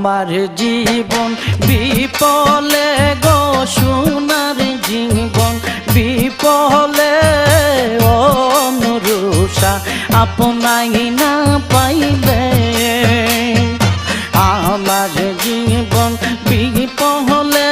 আমার জীবন বিপলে গো সোনার জীবন বিপলে অনুরুষা আপনাই না পাইলে আমার জীবন বিপলে